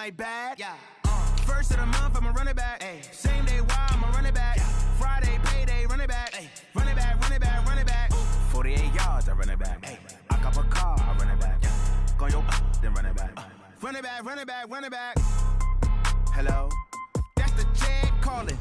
my bad. Yeah. First of the month, I'ma run it back. Ay. Same day, why I'ma run it back. Yeah. Friday, payday, run it back. Ay. Run it back, run it back, run it back. 48 yards, I run it back. Ay. I cop a car, I run it back. Yeah. Go your then run it back. Run it back, run it back, run it back. Hello? That's the Jag calling.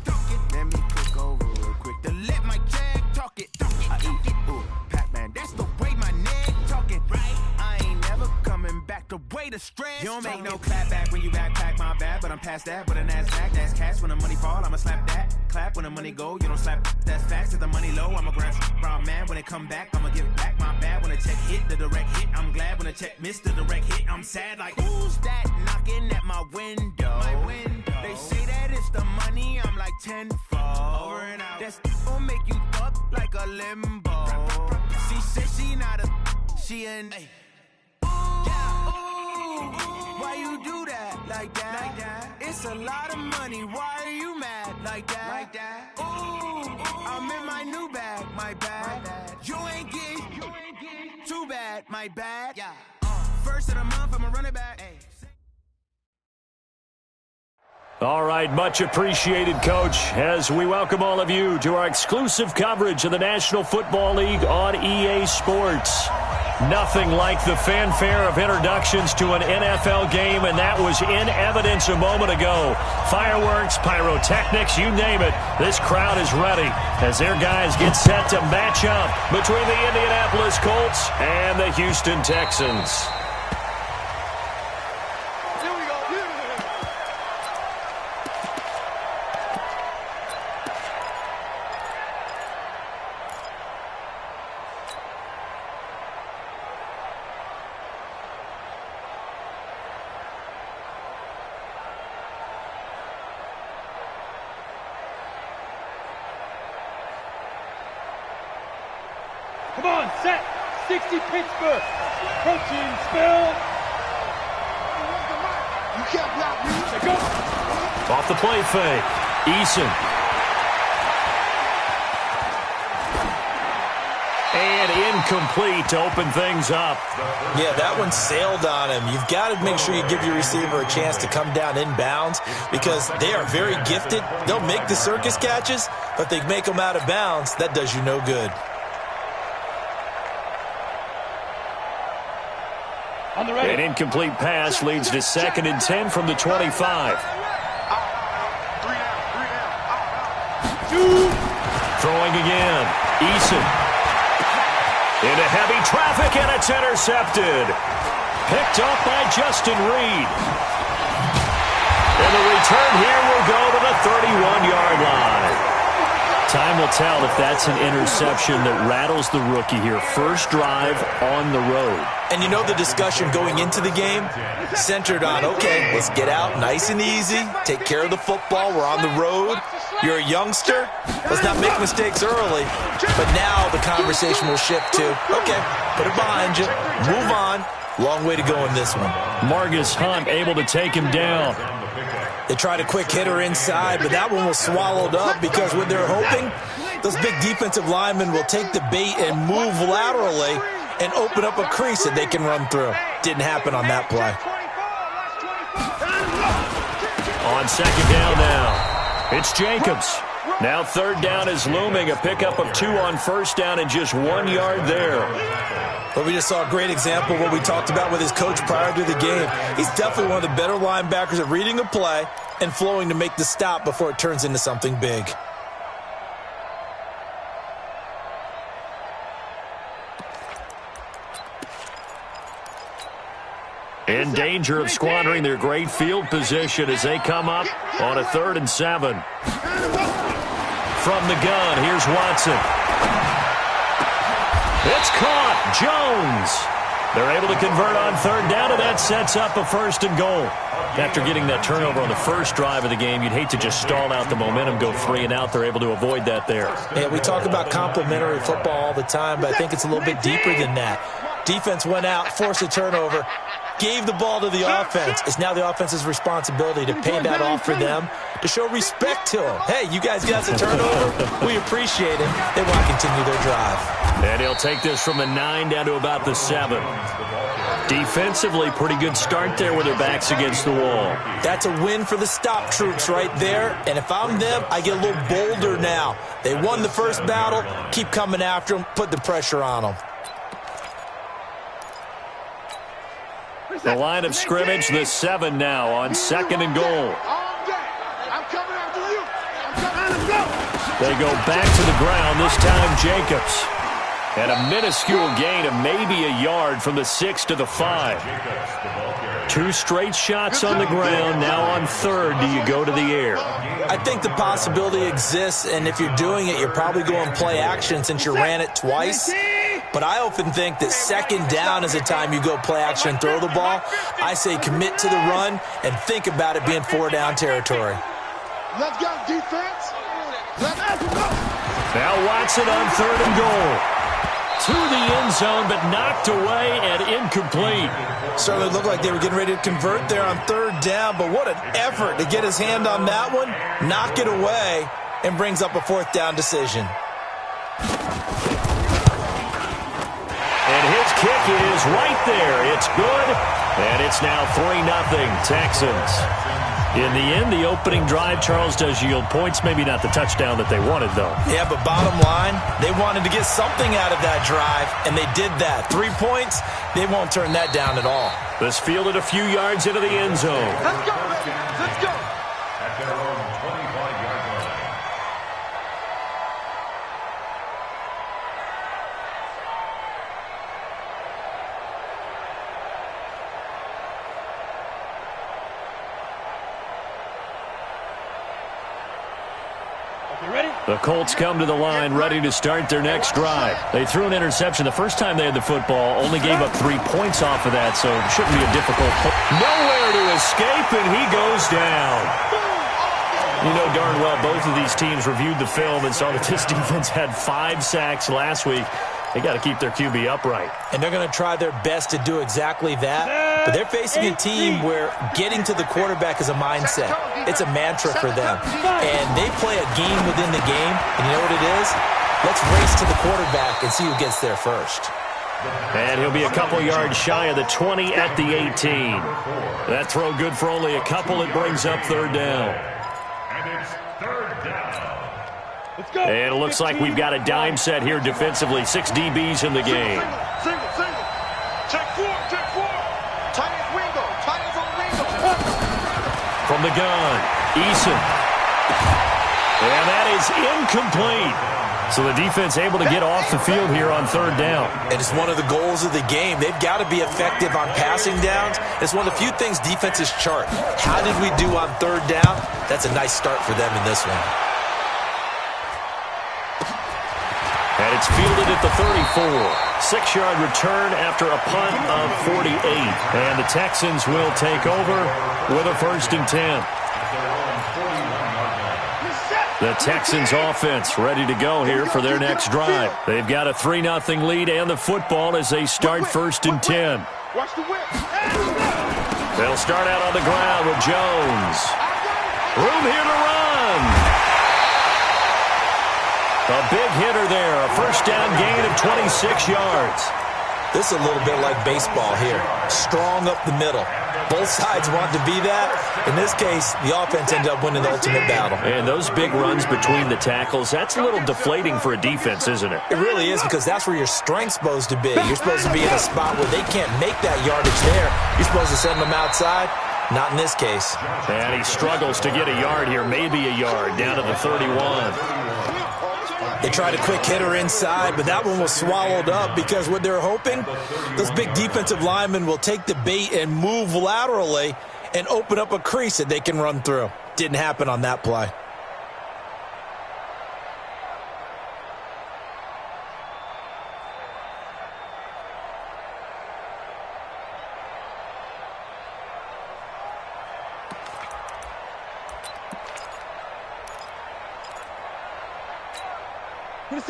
Let me click over real quick to let my Jag talk it. I eat it. Ooh, Pac-Man, that's the way my neck talking. Right? I ain't never coming back the way the stress. You don't make no clap back when you backpack, my bad. But I'm past that with an ass back. That's cash when the money fall, I'ma slap that. Clap when the money go, you don't slap. That's facts. If the money low, I'ma grab brown man. When it come back, I'ma give back my bad. When the check hit, the direct hit, I'm glad. When the check missed the direct hit, I'm sad. Like, who's that knocking at my window? My window. They say that it's the money, I'm like tenfold. Over and out. That's gon' make you up like a limbo. She said she not a, she an. Why you do that like that? Like that? It's a lot of money. Why are you mad like that? Like that? Ooh, I'm in my new bag. My bad. You ain't getting too bad. My bad. Yeah. First of the month, I'ma run it back. Ay. All right, much appreciated, Coach, as we welcome all of you to our exclusive coverage of the National Football League on EA Sports. Nothing like the fanfare of introductions to an NFL game, and that was in evidence a moment ago. Fireworks, pyrotechnics, you name it. This crowd is ready as their guys get set to match up between the Indianapolis Colts and the Houston Texans. Come on, set. 60 Pittsburgh. Protein spill. You can't block me. Go. Off the play fake. Eason. And incomplete to open things up. Yeah, that one sailed on him. You've got to make sure you give your receiver a chance to come down inbounds because they are very gifted. They'll make the circus catches, but they make them out of bounds. That does you no good. An incomplete pass leads to 2nd and 10 from the 25. Throwing again. Eason. Into heavy traffic, and it's intercepted. Picked up by Justin Reed. And the return here will go to the 31-yard line. Time will tell if that's an interception that rattles the rookie here. First drive on the road. And you know the discussion going into the game centered on, okay, let's get out nice and easy, take care of the football, we're on the road. You're a youngster, let's not make mistakes early. But now the conversation will shift to, okay, put it behind you, move on. Long way to go in this one. Margus Hunt able to take him down. They tried a quick hitter inside, but that one was swallowed up because what they're hoping, those big defensive linemen will take the bait and move laterally and open up a crease that they can run through. Didn't happen on that play. On 2nd down now, it's Jacobs. Now 3rd down is looming, a pickup of 2 on 1st down and just 1 yard there. But we just saw a great example of what we talked about with his coach prior to the game. He's definitely one of the better linebackers at reading a play and flowing to make the stop before it turns into something big. In danger of squandering their great field position as they come up on a 3rd and 7. From the gun, here's Watson. It's caught. Jones. They're able to convert on 3rd down, and that sets up a 1st and goal. After getting that turnover on the first drive of the game, you'd hate to just stall out the momentum, go 3 and out. They're able to avoid that there. Yeah, we talk about complementary football all the time, but I think it's a little bit deeper than that. Defense went out, forced a turnover, gave the ball to the offense. It's now the offense's responsibility to pay that off for them, to show respect to them. Hey, you guys got the turnover. We appreciate it. They want to continue their drive. And he'll take this from the 9 down to about the 7. Defensively, pretty good start there with their backs against the wall. That's a win for the stop troops right there. And if I'm them, I get a little bolder now. They won the first battle. Keep coming after them. Put the pressure on them. The line of scrimmage, the 7 now on 2nd and goal. They go back to the ground, this time Jacobs. And a minuscule gain of maybe a yard from the 6 to the 5. 2 straight shots on the ground. Now on 3rd, do you go to the air? I think the possibility exists, and if you're doing it, you're probably going play action since you ran it twice. But I often think that 2nd down is the time you go play action and throw the ball. I say commit to the run and think about it being 4-down territory. Let's go, defense. Let's go. Now Watson on 3rd and goal. To the end zone, but knocked away and incomplete. Certainly looked like they were getting ready to convert there on 3rd down, but what an effort to get his hand on that one, knock it away, and brings up a 4th down decision. And his kick is right there. It's good, and it's now 3-0 Texans. In the end, the opening drive, Charles, does yield points. Maybe not the touchdown that they wanted, though. Yeah, but bottom line, they wanted to get something out of that drive, and they did that. 3 points, they won't turn that down at all. This fielded a few yards into the end zone. Let's go, baby. Let's go. At their own 25-yard line. The Colts come to the line ready to start their next drive. They threw an interception the first time they had the football, only gave up 3 points off of that, so it shouldn't be a difficult play. Nowhere to escape, and he goes down. You know darn well both of these teams reviewed the film and saw that this defense had 5 sacks last week. They got to keep their QB upright. And they're going to try their best to do exactly that. But they're facing a team where getting to the quarterback is a mindset. It's a mantra for them. And they play a game within the game. And you know what it is? Let's race to the quarterback and see who gets there first. And he'll be a couple yards shy of the 20 at the 18. That throw good for only a couple. It brings up 3rd down. And it's 3rd down. And it looks like we've got a dime set here defensively. 6 DBs in the game. Single. Check 4. Tight end on Wingo. From the gun, Eason. And that is incomplete. So the defense able to get off the field here on 3rd down. And it's one of the goals of the game. They've got to be effective on passing downs. It's one of the few things defenses chart. How did we do on 3rd down? That's a nice start for them in this one. And it's fielded at the 34. 6-yard return after a punt of 48. And the Texans will take over with a 1st and 10. The Texans offense ready to go here for their next drive. They've got a 3-0 lead and the football as they start 1st and 10. Watch the whip. They'll start out on the ground with Jones. Room here to run. A big hitter there, a 1st down gain of 26 yards. This is a little bit like baseball here. Strong up the middle. Both sides want to be that. In this case, the offense ended up winning the ultimate battle. And those big runs between the tackles, that's a little deflating for a defense, isn't it? It really is, because that's where your strength's supposed to be. You're supposed to be in a spot where they can't make that yardage there. You're supposed to send them outside. Not in this case. And he struggles to get a yard here, maybe a yard, down to the 31. They tried a quick hitter inside, but that one was swallowed up because what they're hoping, those big defensive linemen will take the bait and move laterally and open up a crease that they can run through. Didn't happen on that play.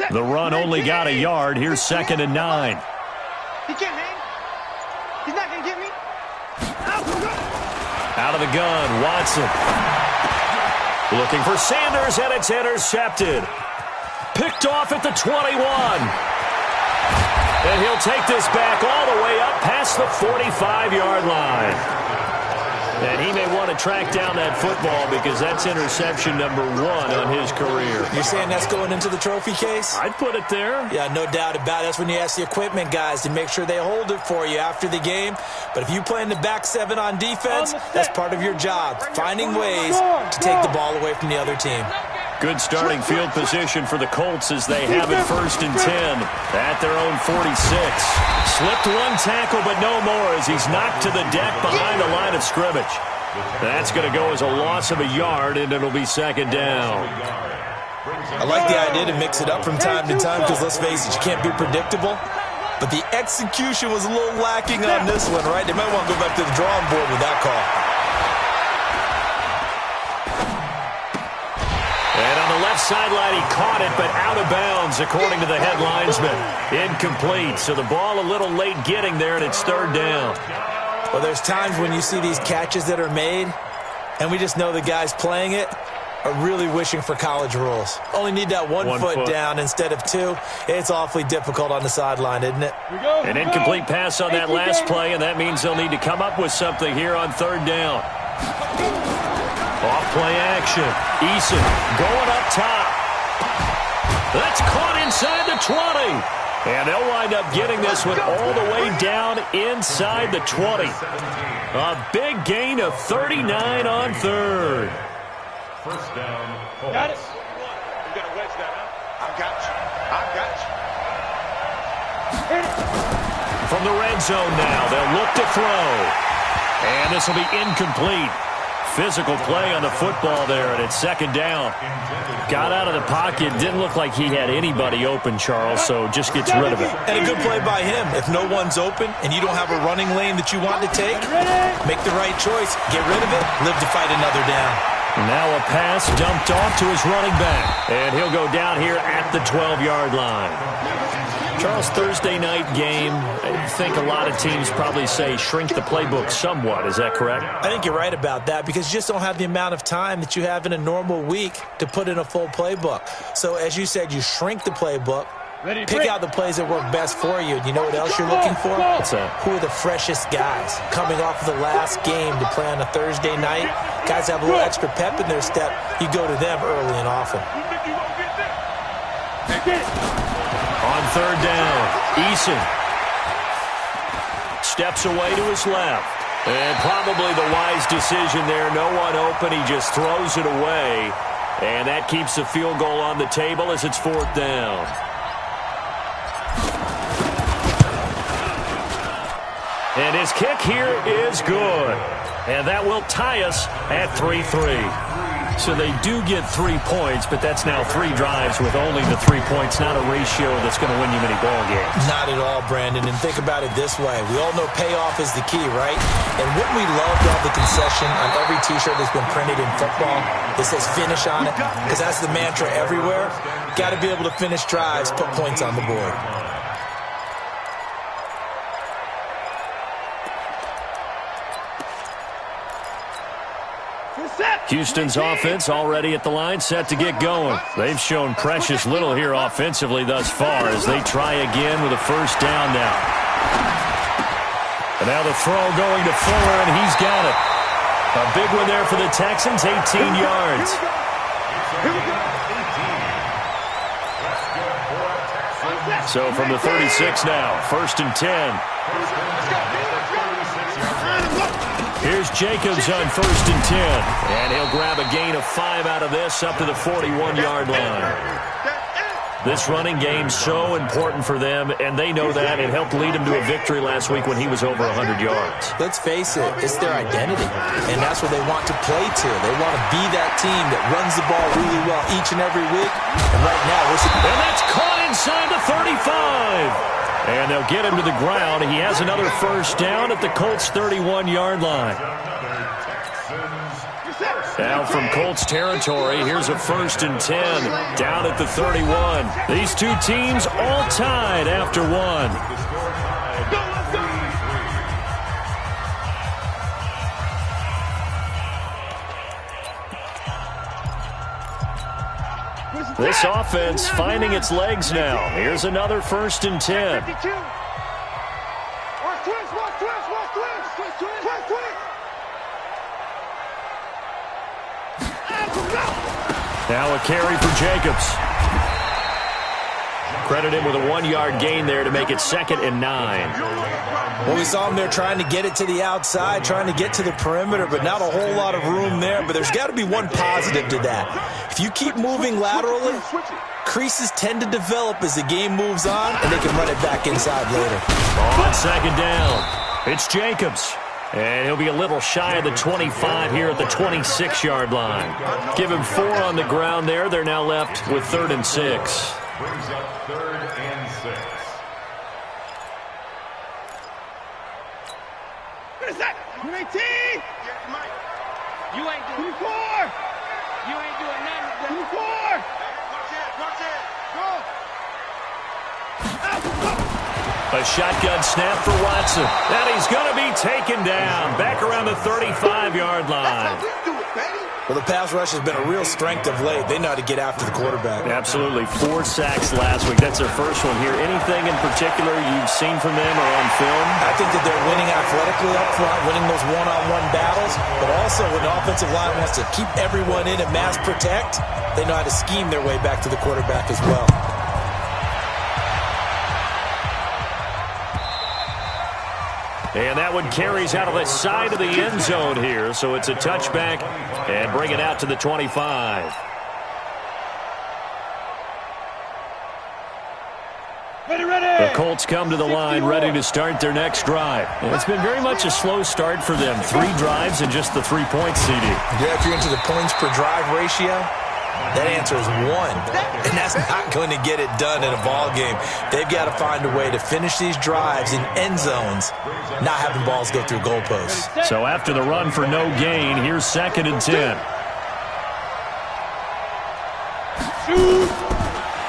The run only got a yard. Here's 2nd and 9. He can't hang. He's not going to get me. Out of the gun, Watson. Looking for Sanders, and it's intercepted. Picked off at the 21. And he'll take this back all the way up past the 45-yard line. And he may want to track down that football because that's interception number 1 on his career. You're saying that's going into the trophy case? I'd put it there. Yeah, no doubt about it. That's when you ask the equipment guys to make sure they hold it for you after the game. But if you play in the back 7 on defense, that's part of your job, finding ways to take the ball away from the other team. Good starting field position for the Colts as they have it 1st and 10 at their own 46. Slipped one tackle, but no more as he's knocked to the deck behind the line of scrimmage. That's going to go as a loss of a yard, and it'll be 2nd down. I like the idea to mix it up from time to time because, let's face it, you can't be predictable. But the execution was a little lacking on this one, right? They might want to go back to the drawing board with that call. And on the left sideline, he caught it, but out of bounds, according to the head linesman. Incomplete, so the ball a little late getting there, and it's 3rd down. Well, there's times when you see these catches that are made, and we just know the guys playing it are really wishing for college rules. Only need that one foot down instead of 2. It's awfully difficult on the sideline, isn't it? An incomplete pass on that last play, and that means they'll need to come up with something here on 3rd down. Off-play action. Eason going up top. That's caught inside the 20. And they'll wind up getting this one all the way down inside the 20. A big gain of 39 on 3rd. 1st down. Got it. You got to wedge that up. I've got you. From the red zone now, they'll look to throw. And this will be incomplete. Physical play on the football there, and it's 2nd down. Got out of the pocket. Didn't look like he had anybody open, Charles, so just gets rid of it. And a good play by him. If no one's open and you don't have a running lane that you want to take, make the right choice. Get rid of it. Live to fight another down. Now a pass dumped off to his running back. And he'll go down here at the 12-yard line. Charles, Thursday night game, I think a lot of teams probably say shrink the playbook somewhat. Is that correct? I think you're right about that because you just don't have the amount of time that you have in a normal week to put in a full playbook. So as you said, you shrink the playbook, pick out the plays that work best for you. You know what else you're looking for? What's that? Who are the freshest guys coming off of the last game to play on a Thursday night? Guys have a little extra pep in their step. You go to them early and often. On 3rd down, Eason steps away to his left. And probably the wise decision there. No one open. He just throws it away. And that keeps the field goal on the table as it's 4th down. And his kick here is good. And that will tie us at 3-3. So they do get 3 points, but that's now 3 drives with only the 3 points, not a ratio that's going to win you many ball games. Not at all, Brandon. And think about it this way. We all know payoff is the key, right? And wouldn't we love to have the concession on every T-shirt that's been printed in football that says finish on it? Because that's the mantra everywhere. Got to be able to finish drives, put points on the board. Houston's offense already at the line, set to get going. They've shown precious little here offensively thus far as they try again with a 1st down now. And now the throw going to Fuller, and he's got it. A big one there for the Texans, 18 yards. So from the 36 now, 1st and 10. Here's Jacobs on 1st and 10. And he'll grab a gain of 5 out of this up to the 41-yard line. This running game so important for them, and they know that. It helped lead them to a victory last week when he was over 100 yards. Let's face it, it's their identity, and that's what they want to play to. They want to be that team that runs the ball really well each and every week. And right now, and that's caught inside the 35. And they'll get him to the ground. He has another 1st down at the Colts' 31-yard line. Now from Colts territory, here's a 1st and 10 down at the 31. These two teams all tied after 1. This offense finding its legs now. Here's another 1st and 10. Now a carry for Jacobs. Credit him with a 1-yard gain there to make it 2nd and 9. Well, we saw him there trying to get it to the outside, trying to get to the perimeter, but not a whole lot of room there. But there's got to be one positive to that. If you keep moving laterally, creases tend to develop as the game moves on, and they can run it back inside later. On 2nd down, it's Jacobs. And he'll be a little shy of the 25 here at the 26-yard line. Give him 4 on the ground there. They're now left with 3rd and 6. Brings up 3rd and 6. What is that? 19! You ain't doing 24! You ain't doing nothing. 24! Watch it. Go! A shotgun snap for Watson. And he's going to be taken down. Back around the 35-yard line. Well, the pass rush has been a real strength of late. They know how to get after the quarterback. Absolutely. 4 sacks last week. That's their first one here. Anything in particular you've seen from them or on film? I think that they're winning athletically up front, winning those one-on-one battles, but also when the offensive line wants to keep everyone in and mass protect, they know how to scheme their way back to the quarterback as well. And that one carries out of the side of the end zone here, so it's a touchback and bring it out to the 25. The Colts come to the line ready to start their next drive. And it's been very much a slow start for them. 3 drives and just the 3-point CD. Yeah, if you're into the points per drive ratio, that answer is 1, and that's not going to get it done in a ball game. They've got to find a way to finish these drives in end zones, not having balls go through goalposts. So after the run for no gain, here's 2nd and 10.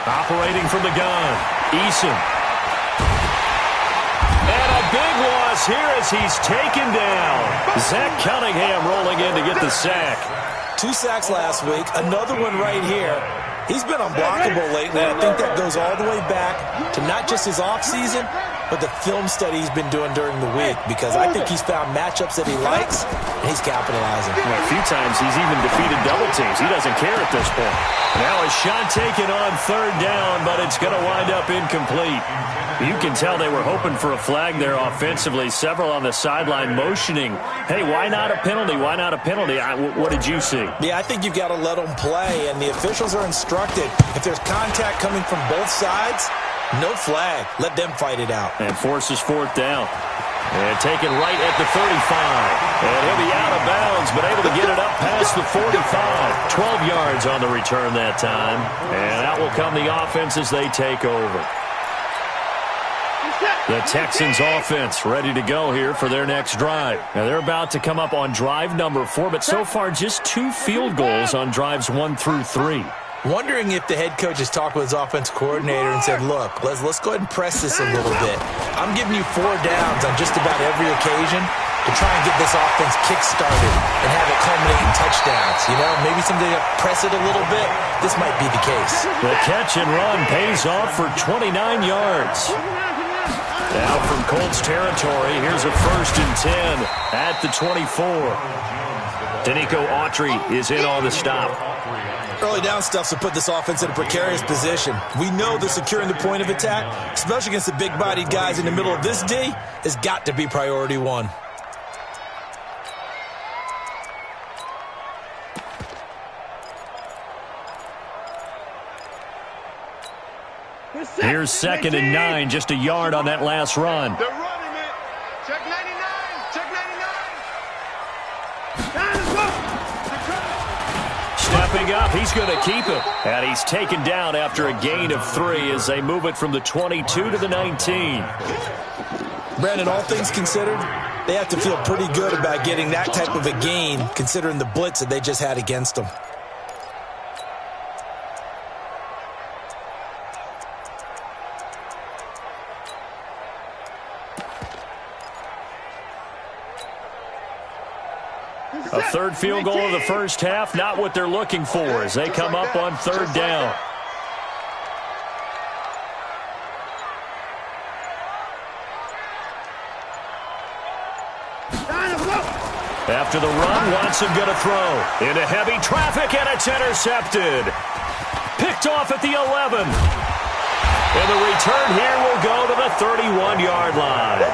Operating from the gun, Eason. And a big loss here as he's taken down. Zach Cunningham rolling in to get the sack. 2 sacks last week, another one right here. He's been unblockable lately. I think that goes all the way back to not just his offseason, but the film study he's been doing during the week, because I think he's found matchups that he likes, and he's capitalizing. Well, a few times he's even defeated double teams. He doesn't care at this point. Now a shot taken on 3rd down, but it's going to wind up incomplete. You can tell they were hoping for a flag there offensively. Several on the sideline motioning, hey, why not a penalty? Why not a penalty? What did you see? Yeah, I think you've got to let them play, and the officials are instructed, if there's contact coming from both sides, no flag. Let them fight it out. And forces 4th down. And taken right at the 35. And he'll be out of bounds, but able to get it up past the 45. 12 yards on the return that time. And out will come the offense as they take over. The Texans offense ready to go here for their next drive. Now they're about to come up on drive number 4, but so far just 2 field goals on drives 1 through 3. Wondering if the head coach has talked with his offensive coordinator and said, look, let's go ahead and press this a little bit. I'm giving you 4 downs on just about every occasion to try and get this offense kick-started and have it culminate in touchdowns. You know, maybe someday to press it a little bit. This might be the case. The catch and run pays off for 29 yards. Now from Colts territory, here's a 1st and 10 at the 24. Danico Autry is in on the stop. Early down stuff to put this offense in a precarious position. We know that securing the point of attack, especially against the big-bodied guys in the middle of this D, has got to be priority 1. Here's 2nd and 9, just a yard on that last run. They're running it. Check 99. Check 99. Stepping up, he's going to keep it. And he's taken down after a gain of 3 as they move it from the 22 to the 19. Brandon, all things considered, they have to feel pretty good about getting that type of a gain, considering the blitz that they just had against them. A 3rd field goal of the first half, not what they're looking for as they come up on 3rd down. After the run, Watson going to throw. Into heavy traffic, and it's intercepted. Picked off at the 11. And the return here will go to the 31-yard line.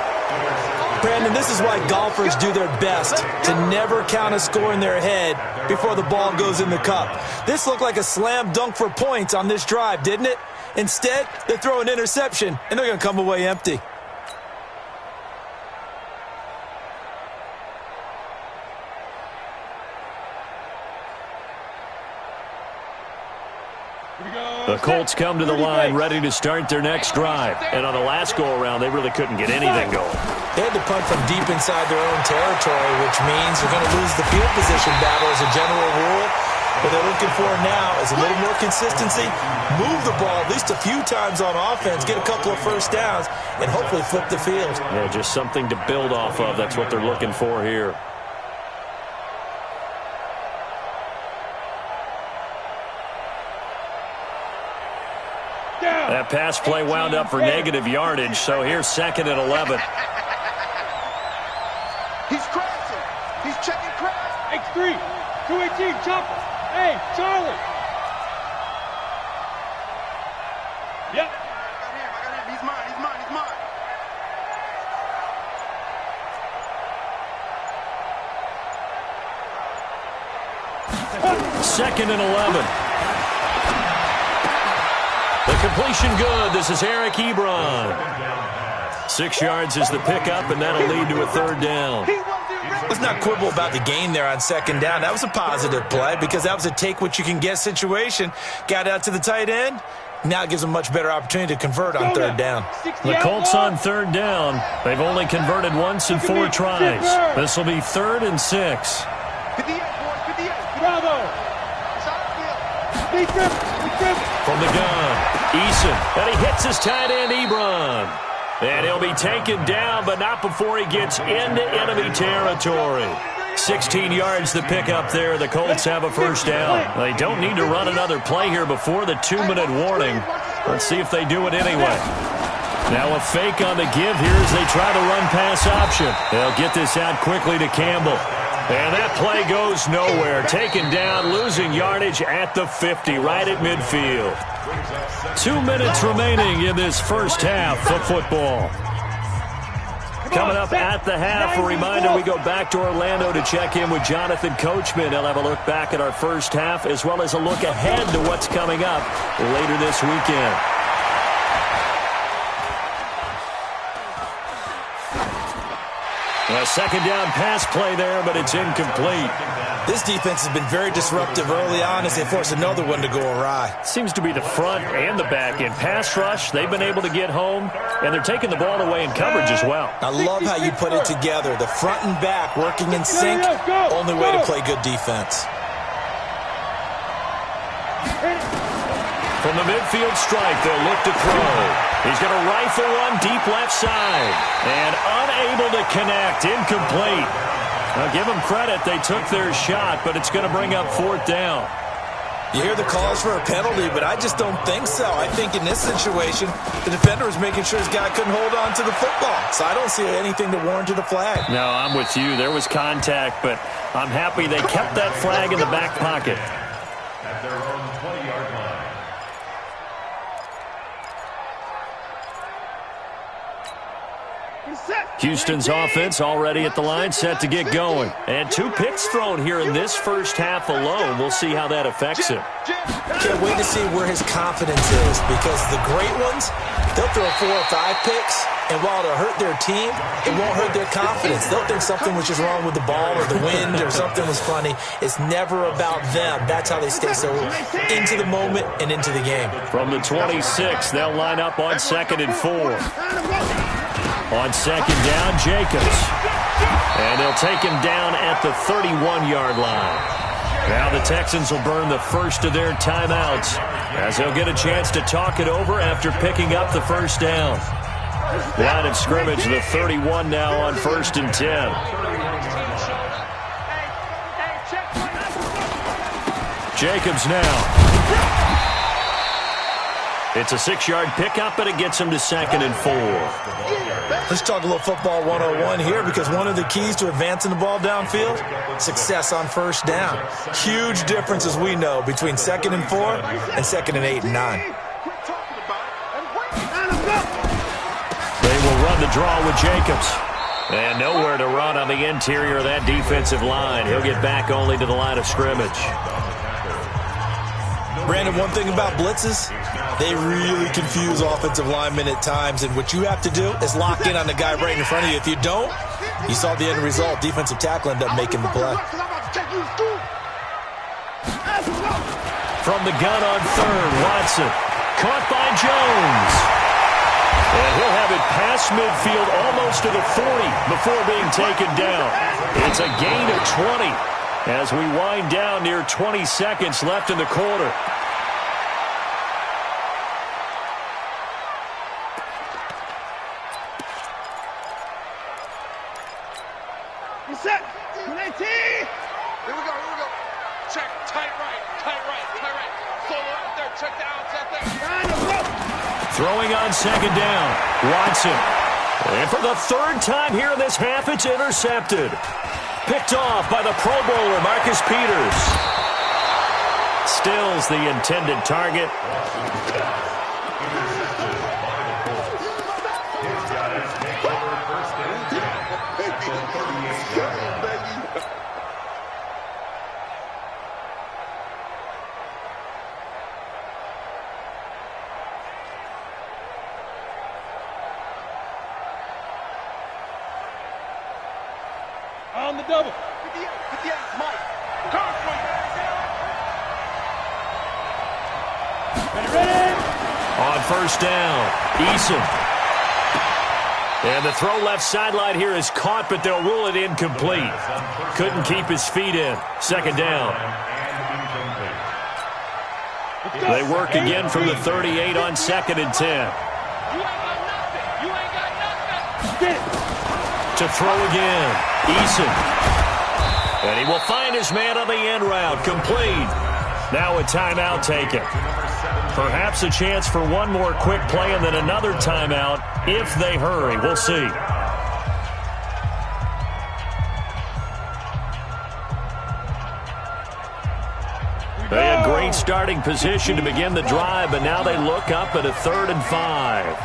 Brandon, this is why golfers do their best to never count a score in their head before the ball goes in the cup. This looked like a slam dunk for points on this drive, didn't it? Instead, they throw an interception, and they're going to come away empty. The Colts come to the line ready to start their next drive. And on the last go-around, they really couldn't get anything going. They had to punt from deep inside their own territory, which means they're going to lose the field position battle as a general rule. What they're looking for now is a little more consistency, move the ball at least a few times on offense, get a couple of first downs, and hopefully flip the field. Yeah, just something to build off of. That's what they're looking for here. That pass play wound up for negative yardage, so here's 2nd and 11. He's crashing. He's checking crash. X3, 218, chopper. Hey, Charlie. Yep. I got him. He's mine. 2nd and 11. The completion good. This is Eric Ebron. 6 yards is the pickup, and that'll lead to a 3rd down. Let's not quibble about the gain there on 2nd down. That was a positive play because that was a take-what-you-can-get situation. Got out to the tight end. Now it gives them a much better opportunity to convert on 3rd down. The Colts on 3rd down. They've only converted once in 4 tries. This will be 3rd and 6. 58, boys, 58. Bravo. From the gun, Eason, and he hits his tight end, Ebron. And he'll be taken down, but not before he gets into enemy territory. 16 yards to pick up there. The Colts have a 1st down. They don't need to run another play here before the 2-minute warning. Let's see if they do it anyway. Now a fake on the give here as they try the run-pass option. They'll get this out quickly to Campbell. And that play goes nowhere. Taken down, losing yardage at the 50, right at midfield. 2 minutes remaining in this first half of football. Coming up at the half, a reminder, we go back to Orlando to check in with Jonathan Coachman. He'll have a look back at our first half as well as a look ahead to what's coming up later this weekend. A 2nd down pass play there, but it's incomplete. This defense has been very disruptive early on as they force another one to go awry. Seems to be the front and the back end. Pass rush, they've been able to get home, and they're taking the ball away in coverage as well. I love how you put it together. The front and back working in sync, only way to play good defense. From the midfield stripe, they'll look to throw. He's going to rifle one deep left side. And unable to connect. Incomplete. Now, give them credit. They took their shot, but it's going to bring up 4th down. You hear the calls for a penalty, but I just don't think so. I think in this situation, the defender was making sure his guy couldn't hold on to the football. So I don't see anything to warrant a flag. No, I'm with you. There was contact, but I'm happy they kept that flag in the back pocket. At their own 20-yard line. Houston's offense already at the line, set to get going. And 2 picks thrown here in this first half alone. We'll see how that affects him. Can't wait to see where his confidence is because the great ones, they'll throw 4 or 5 picks, and while it'll hurt their team, it won't hurt their confidence. They'll think something was just wrong with the ball or the wind or something was funny. It's never about them. That's how they stay so into the moment and into the game. From the 26, they'll line up on 2nd and 4. On 2nd down, Jacobs. And they'll take him down at the 31-yard line. Now the Texans will burn the first of their timeouts as they'll get a chance to talk it over after picking up the 1st down. Line of scrimmage, the 31 now on 1st and 10. Jacobs now. It's a 6-yard pickup, but it gets him to 2nd and 4. Let's talk a little football 101 here, because one of the keys to advancing the ball downfield, success on first down. Huge difference, as we know, between 2nd and 4 and 2nd and 8 and 9. They will run the draw with Jacobs. And nowhere to run on the interior of that defensive line. He'll get back only to the line of scrimmage. Brandon, one thing about blitzes, they really confuse offensive linemen at times, and what you have to do is lock in on the guy right in front of you. If you don't, you saw the end result. Defensive tackle ended up making the play. From the gun on 3rd, Watson. Caught by Jones. And he'll have it past midfield almost to the 40 before being taken down. It's a gain of 20 as we wind down near 20 seconds left in the quarter. Set. 19. Here we go. Check. Tight right. Solo out there. Check the outside there. Throwing on 2nd down. Watson. And for the 3rd time here in this half, it's intercepted. Picked off by the Pro Bowler, Marcus Peters. Stills the intended target. On the double. 58, Mike. Ready. On 1st down, Eason. And the throw left sideline here is caught, but they'll rule it incomplete. Couldn't keep his feet in. 2nd down. They work again from the 38 on 2nd and 10. To throw again, Eason. And he will find his man on the end route, complete. Now a timeout taken. Perhaps a chance for one more quick play and then another timeout if they hurry. We'll see. They had great starting position to begin the drive, but now they look up at a 3rd and 5.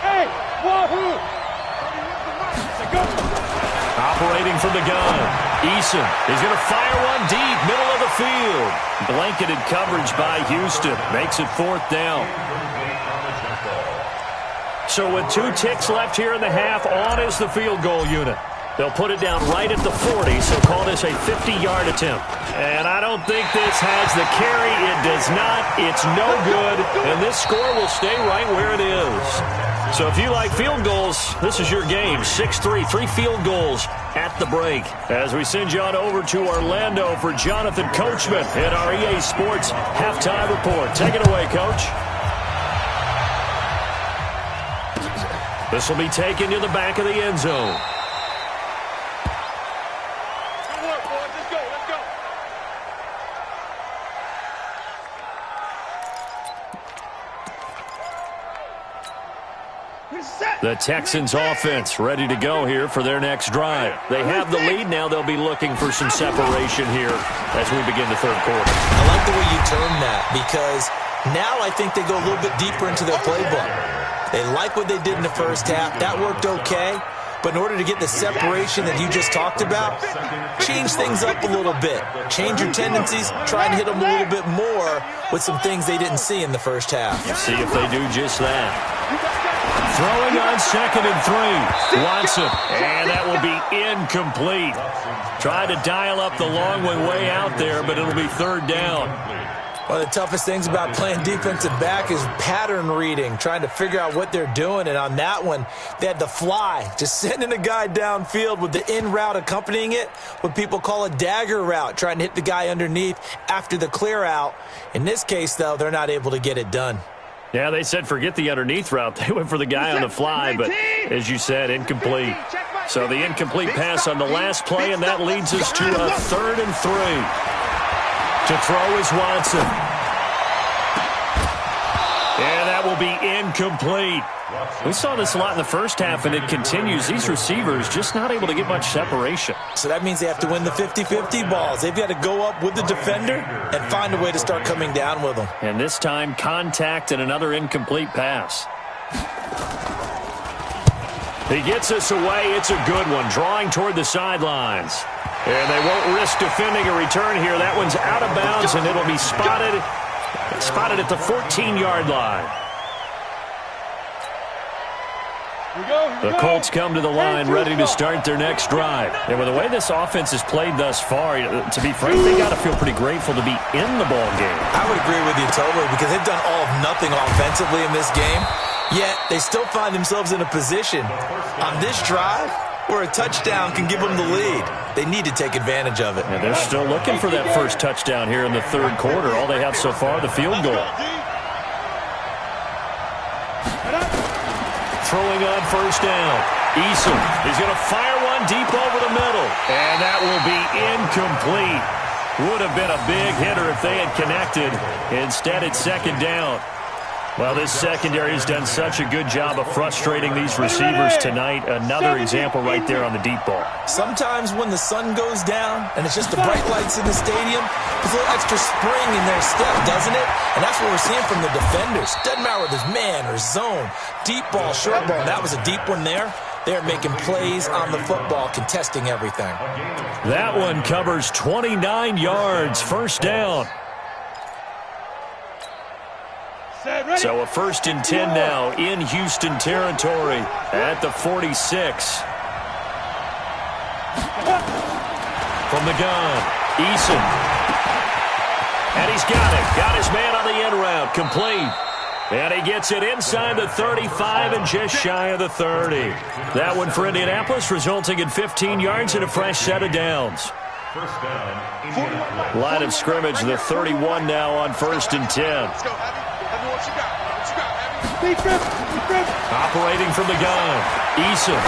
Hey, wahoo! Operating from the gun, Eason is going to fire one deep, middle of the field. Blanketed coverage by Houston. Makes it 4th down. So with 2 ticks left here in the half, on is the field goal unit. They'll put it down right at the 40, so call this a 50-yard attempt. And I don't think this has the carry. It does not. It's no good. And this score will stay right where it is. So if you like field goals, this is your game. 6-3, 3 field goals at the break. As we send you on over to Orlando for Jonathan Coachman in our EA Sports Halftime Report. Take it away, Coach. This will be taken to the back of the end zone. The Texans offense ready to go here for their next drive. They have the lead. Now they'll be looking for some separation here as we begin the 3rd quarter. I like the way you term that, because now I think they go a little bit deeper into their playbook. They like what they did in the first half. That worked okay. But in order to get the separation that you just talked about, change things up a little bit. Change your tendencies. Try and hit them a little bit more with some things they didn't see in the first half. See if they do just that. Throwing on 2nd and 3. Watson. And that will be incomplete. Tried to dial up the long one way out there, but it'll be 3rd down. One of the toughest things about playing defensive back is pattern reading, trying to figure out what they're doing. And on that one, they had the fly, just sending a guy downfield with the in route accompanying it, what people call a dagger route, trying to hit the guy underneath after the clear out. In this case, though, they're not able to get it done. Yeah, they said forget the underneath route. They went for the guy on the fly, but as you said, incomplete. So the incomplete pass on the last play, and that leads us to a 3rd and 3. To throw is Watson. And that will will be incomplete. We saw this a lot in the first half, and it continues. These receivers just not able to get much separation. So that means they have to win the 50-50 balls. They've got to go up with the defender and find a way to start coming down with them. And this time, contact and another incomplete pass. He gets us away. It's a good one, drawing toward the sidelines. And they won't risk defending a return here. That one's out of bounds, and it'll be spotted at the 14-yard line. The Colts come to the line ready to start their next drive. And with the way this offense has played thus far, to be frank, they got to feel pretty grateful to be in the ball game. I would agree with you totally because they've done all of nothing offensively in this game, yet they still find themselves in a position on this drive where a touchdown can give them the lead. They need to take advantage of it. And they're still looking for that first touchdown here in the third quarter. All they have so far, the field goal. Throwing on first down. Eason is going to fire one deep over the middle. And that will be incomplete. Would have been a big hitter if they had connected. Instead, it's second down. Well, this secondary has done such a good job of frustrating these receivers tonight. Another example right there on the deep ball. Sometimes when the sun goes down and it's just the bright lights in the stadium, there's a little extra spring in their step, doesn't it? And that's what we're seeing from the defenders. Doesn't matter whether it's man or zone, deep ball, short ball. That was a deep one there. They're making plays on the football, contesting everything. That one covers 29 yards, first down. So a 1st and 10 now in Houston territory at the 46. From the gun, Eason. And he's got it. Got his man on the end route. Complete. And he gets it inside the 35 and just shy of the 30. That one for Indianapolis, resulting in 15 yards and a fresh set of downs. First down. Line of scrimmage, the 31 now on 1st and 10. Let's go, Heavy. Heavy, what you got? What you got, Heavy? Operating from the gun, Eason.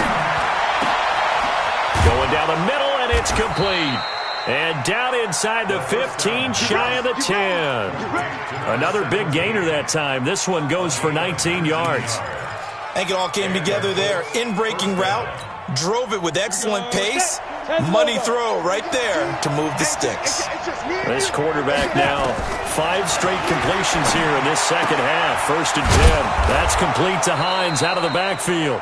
Going down the middle, and it's complete. And down inside the 15, shy of the 10. Another big gainer that time. This one goes for 19 yards. I think it all came together there. In-breaking route, drove it with excellent pace. Money throw right there to move the sticks. This quarterback now, 5 straight completions here in this second half. 1st and 10. That's complete to Hines out of the backfield.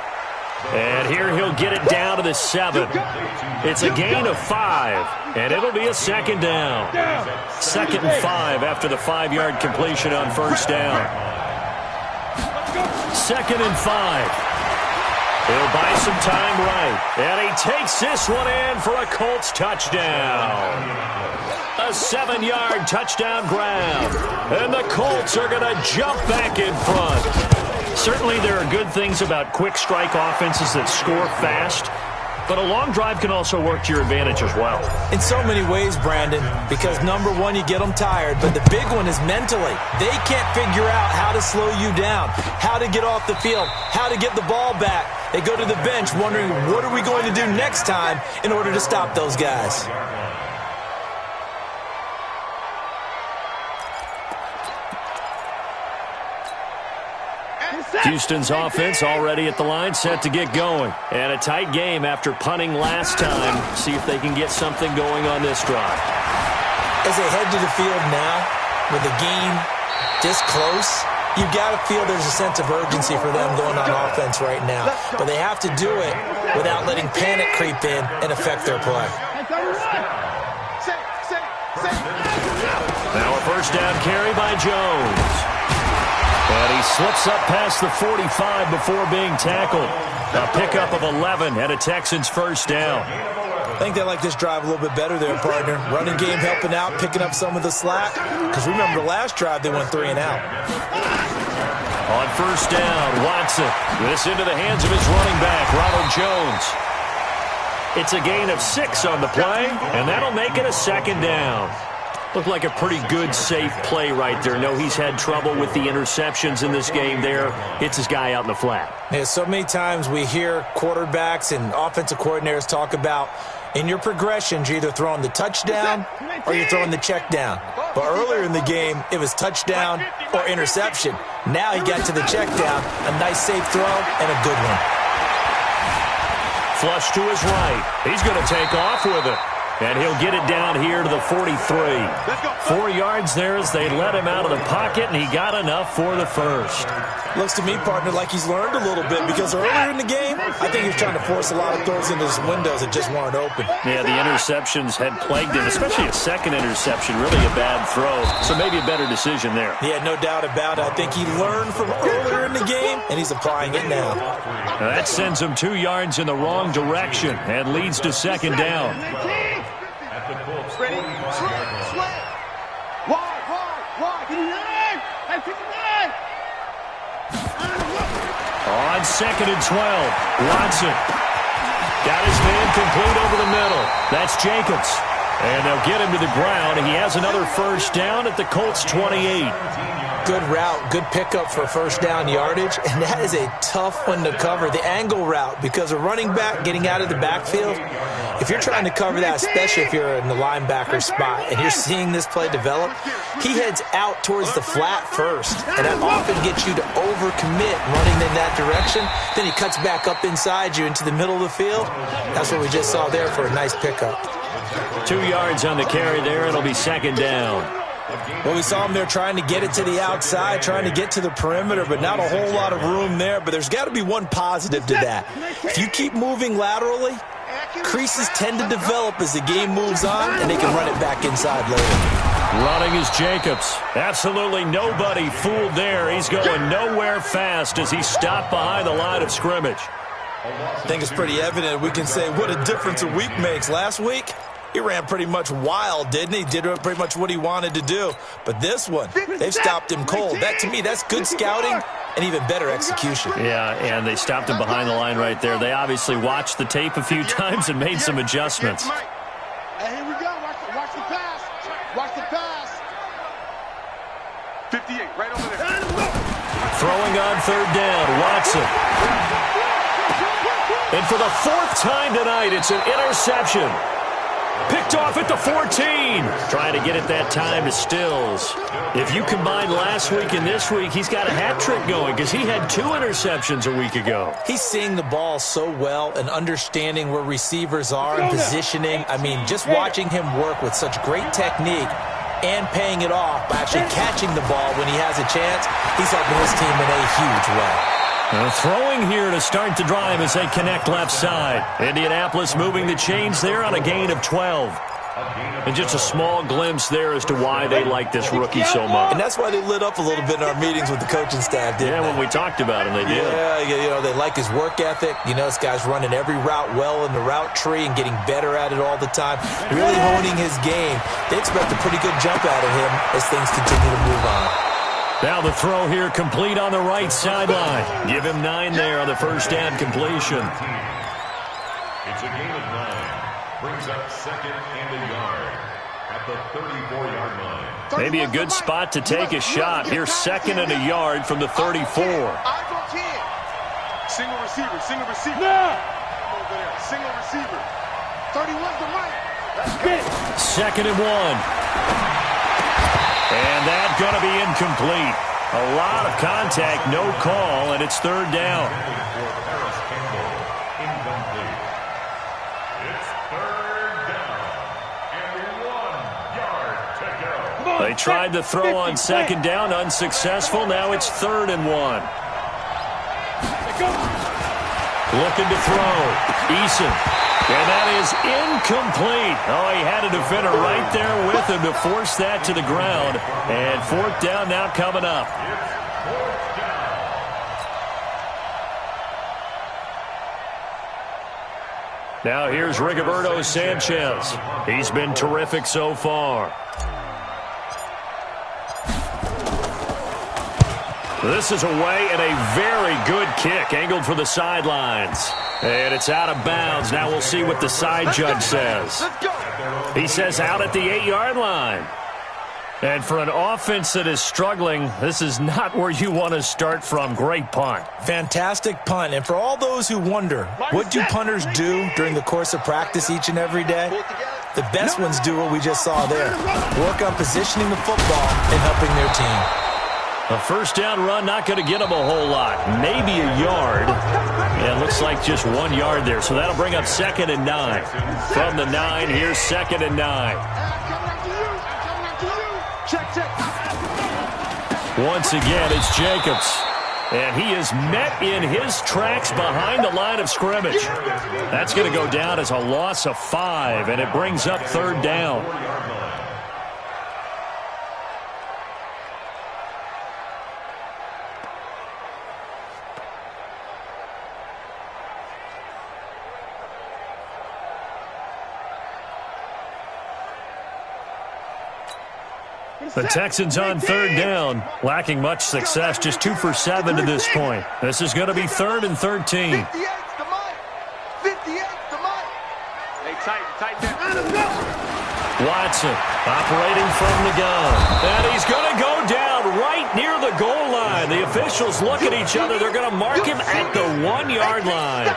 And here he'll get it down to the 7. It's a gain of 5, and it'll be a second down. 2nd and 5 after the 5-yard completion on first down. 2nd and 5. He'll buy some time right, and he takes this one in for a Colts touchdown. A 7-yard touchdown grab, and the Colts are going to jump back in front. Certainly there are good things about quick strike offenses that score fast, but a long drive can also work to your advantage as well. In so many ways, Brandon, because number one, you get them tired, but the big one is mentally. They can't figure out how to slow you down, how to get off the field, how to get the ball back. They go to the bench wondering, what are we going to do next time in order to stop those guys? Houston's offense already at the line, set to get going. And a tight game after punting last time. See if they can get something going on this drive. As they head to the field now, with the game this close, you've got to feel there's a sense of urgency for them going on offense right now. But they have to do it without letting panic creep in and affect their play. Now a first down carry by Jones. And he slips up past the 45 before being tackled. A pickup of 11 and a Texans first down. I think they like this drive a little bit better there, partner. Running game helping out, picking up some of the slack. Because remember the last drive, they went 3 and out. On first down, Watson. This into the hands of his running back, Ronald Jones. It's a gain of 6 on the play, and that'll make it a second down. Looked like a pretty good, safe play right there. No, he's had trouble with the interceptions in this game there. Hits his guy out in the flat. Yeah, so many times we hear quarterbacks and offensive coordinators talk about In your progressions, you're either throwing the touchdown or you're throwing the check down. But earlier in the game, it was touchdown or interception. Now he got to the check down, a nice safe throw, and a good one. Flush to his right. He's going to take off with it. And he'll get it down here to the 43. 4 yards there as they let him out of the pocket, and he got enough for the first. Looks to me, partner, like he's learned a little bit because earlier in the game, I think he was trying to force a lot of throws into his windows that just weren't open. Yeah, the interceptions had plagued him, especially a second interception, really a bad throw. So maybe a better decision there. Yeah, no doubt about it. I think he learned from earlier in the game, and he's applying it now. That sends him 2 yards in the wrong direction and leads to second down. Ready? Swing. Wide. 59. On second and 12, Watson got his man complete over the middle. That's Jacobs. And they'll get him to the ground. He has another first down at the Colts 28. Good route, good pickup for first down yardage, and that is a tough one to cover, the angle route, because a running back getting out of the backfield, if you're trying to cover that, especially if you're in the linebacker spot and you're seeing this play develop, he heads out towards the flat first, and that often gets you to overcommit running in that direction. Then he cuts back up inside you into the middle of the field. That's what we just saw there for a nice pickup. 2 yards on the carry there. It'll be second down. Well, we saw him there trying to get it to the outside, trying to get to the perimeter, but not a whole lot of room there. But there's got to be one positive to that. If you keep moving laterally, creases tend to develop as the game moves on, and they can run it back inside later. Running is Jacobs. Absolutely nobody fooled there. He's going nowhere fast as he stopped behind the line of scrimmage. I think it's pretty evident. We can say what a difference a week makes. Last week, he ran pretty much wild, didn't he? Did pretty much what he wanted to do. But this one, they've stopped him cold. That, to me, that's good scouting and even better execution. Yeah, and they stopped him behind the line right there. They obviously watched the tape a few times and made some adjustments. Hey, here we go. Watch the pass. Watch the pass. 58, right over there. Throwing on third down, Watson. And for the 4th time tonight, it's an interception. Picked off at the 14. Trying to get it that time to Stills. If you combine last week and this week, he's got a hat trick going because he had 2 interceptions a week ago. He's seeing the ball so well and understanding where receivers are and positioning. I mean, just watching him work with such great technique and paying it off by actually catching the ball when he has a chance, he's helping his team in a huge way. Throwing here to start the drive as they connect left side. Indianapolis moving the chains there on a gain of 12. And just a small glimpse there as to why they like this rookie so much. And that's why they lit up a little bit in our meetings with the coaching staff, didn't they? When we talked about him, they did. Yeah, you know, they like his work ethic. You know, this guy's running every route well in the route tree and getting better at it all the time. Really honing his game. They expect a pretty good jump out of him as things continue to move on. Now the throw here complete on the right sideline. Give him 9 there on the first down completion. It's a gain of 9. Brings up second and a yard at the 34-yard line. Maybe a good spot to take a shot. Here's second and a yard from the 34. Single receiver. No. Over there. Single receiver. 31's the right. That's good. Second and 1. And that's going to be incomplete. A lot of contact, no call, and it's third down. Harris Campbell, incomplete. It's third down and 1 yard to go. They tried to throw on second down, unsuccessful. Now it's third and 1. Looking to throw. Eason. And that is incomplete. Oh, he had a defender right there with him to force that to the ground. And 4th down now coming up. Now here's Rigoberto Sanchez. He's been terrific so far. This is away and a very good kick, angled for the sidelines. And it's out of bounds. Now we'll see what the side judge says. He says out at the 8-yard line. And for an offense that is struggling, this is not where you want to start from. Great punt. Fantastic punt. And for all those who wonder, what do punters do during the course of practice each and every day? The best ones do what we just saw there. Work on positioning the football and helping their team. A first down run, not going to get them a whole lot. Maybe a yard. Yeah, looks like just 1 yard there. So that'll bring up 2nd and 9. From the 9, here's 2nd and 9. Once again, it's Jacobs. And he is met in his tracks behind the line of scrimmage. That's going to go down as a loss of 5, and it brings up 3rd down. The Texans on 3rd down, lacking much success, just 2 for 7 to this point. This is going to be 3rd and 13. 58 to Mike. 58 to Mike. Hey, tight there. Watson operating from the gun. And he's going to go down right near the goal line. The officials look at each other. They're going to mark him at the 1 yard line.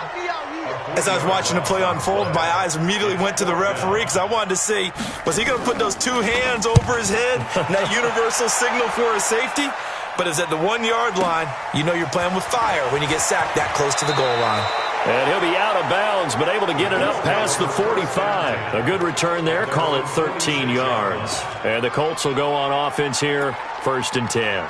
As I was watching the play unfold, my eyes immediately went to the referee because I wanted to see, was he going to put those 2 hands over his head and that universal signal for his safety? But it's at the 1 yard line. You know you're playing with fire when you get sacked that close to the goal line. And he'll be out of bounds, but able to get it up past the 45. A good return there. Call it 13 yards. And the Colts will go on offense here, 1st and 10.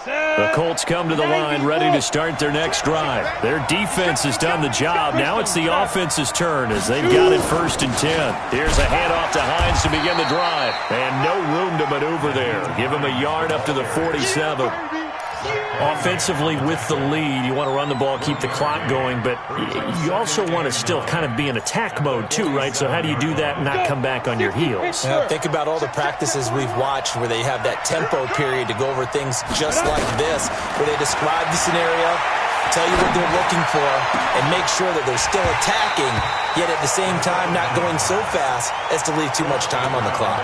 The Colts come to the line ready to start their next drive. Their defense has done the job. Now it's the offense's turn as they've got it 1st and 10. Here's a handoff to Hines to begin the drive. And no room to maneuver there. Give him a yard up to the 47. Offensively with the lead, you want to run the ball, keep the clock going, but you also want to still kind of be in attack mode too, right? So how do you do that and not come back on your heels? Now, think about all the practices we've watched where they have that tempo period to go over things just like this, where they describe the scenario, tell you what they're looking for, and make sure that they're still attacking, yet at the same time not going so fast as to leave too much time on the clock.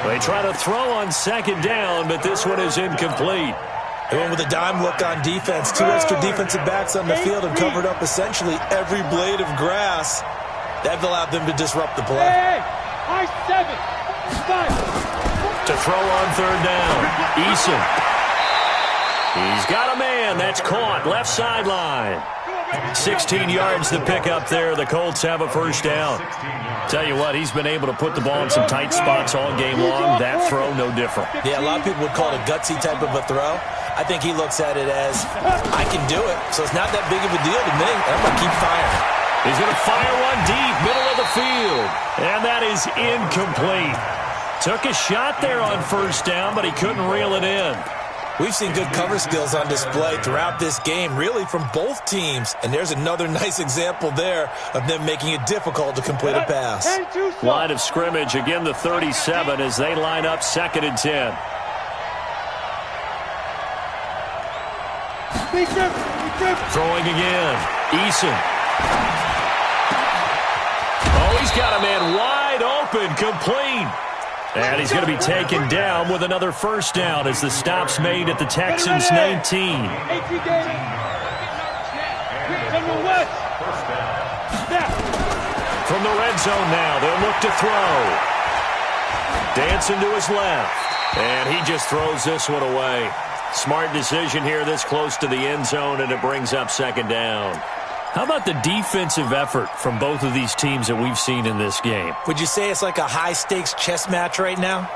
They try to throw on 2nd down, but this one is incomplete. They went with a dime look on defense. 2 extra defensive backs on the field and covered up essentially every blade of grass. That allowed them to disrupt the play. Hey, I 7, 5. To throw on 3rd down. Eason. He's got a man. That's caught. Left sideline. 16 yards to pick up there. The Colts have a 1st down. Tell you what, he's been able to put the ball in some tight spots all game long. That throw, no different. Yeah, a lot of people would call it a gutsy type of a throw. I think he looks at it as, I can do it, so it's not that big of a deal to me. I'm going to keep firing. He's going to fire one deep, middle of the field. And that is incomplete. Took a shot there on 1st down, but he couldn't reel it in. We've seen good cover skills on display throughout this game, really from both teams. And there's another nice example there of them making it difficult to complete a pass. Line of scrimmage, again the 37 as they line up 2nd and 10. Throwing again. Eason. Oh, he's got a man wide open, complete. And he's going to be taken down with another 1st down as the stop's made at the Texans' 19. From the red zone now, they'll look to throw. Dancing to his left. And he just throws this one away. Smart decision here this close to the end zone, and it brings up 2nd down. How about the defensive effort from both of these teams that we've seen in this game? Would you say it's like a high-stakes chess match right now?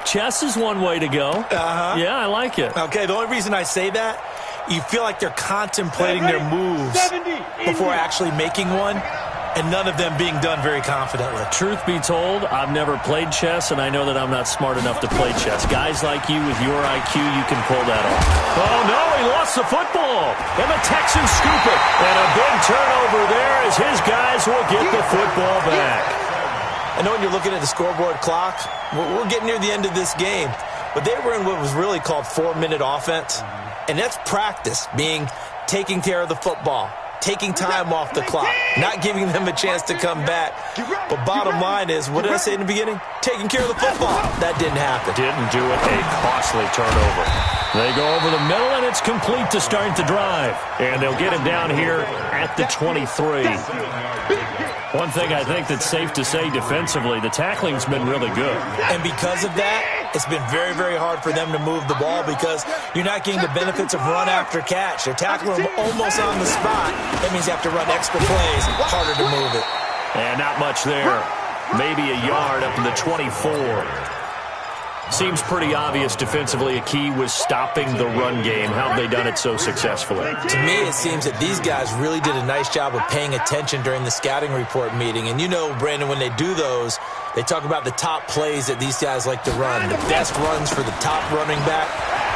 Chess is one way to go. Yeah, I like it. Okay, the only reason I say that, you feel like they're contemplating their moves before actually making one, and none of them being done very confidently. Truth be told, I've never played chess, and I know that I'm not smart enough to play chess. Guys like you with your IQ, you can pull that off. Oh, no, he lost the football. And the Texans scoop it. And a big turnover there as his guys will get the football back. I know when you're looking at the scoreboard clock, we're getting near the end of this game, but they were in what was really called 4-minute offense. And that's practice, being taking care of the football, taking time off the clock, not giving them a chance to come back. But bottom line is, what did I say in the beginning? Taking care of the football. That didn't happen. Didn't do it. A costly turnover. They go over the middle, and it's complete to start the drive. And they'll get him down here at the 23. One thing I think that's safe to say defensively, the tackling's been really good. And because of that, it's been very, very hard for them to move the ball because you're not getting the benefits of run after catch. They're tackling them almost on the spot. That means you have to run extra plays, harder to move it. And not much there. Maybe a yard up to the 24. Seems pretty obvious defensively a key was stopping the run game. How have they done it so successfully? To me, it seems that these guys really did a nice job of paying attention during the scouting report meeting. And you know, Brandon, when they do those, they talk about the top plays that these guys like to run. The best runs for the top running back.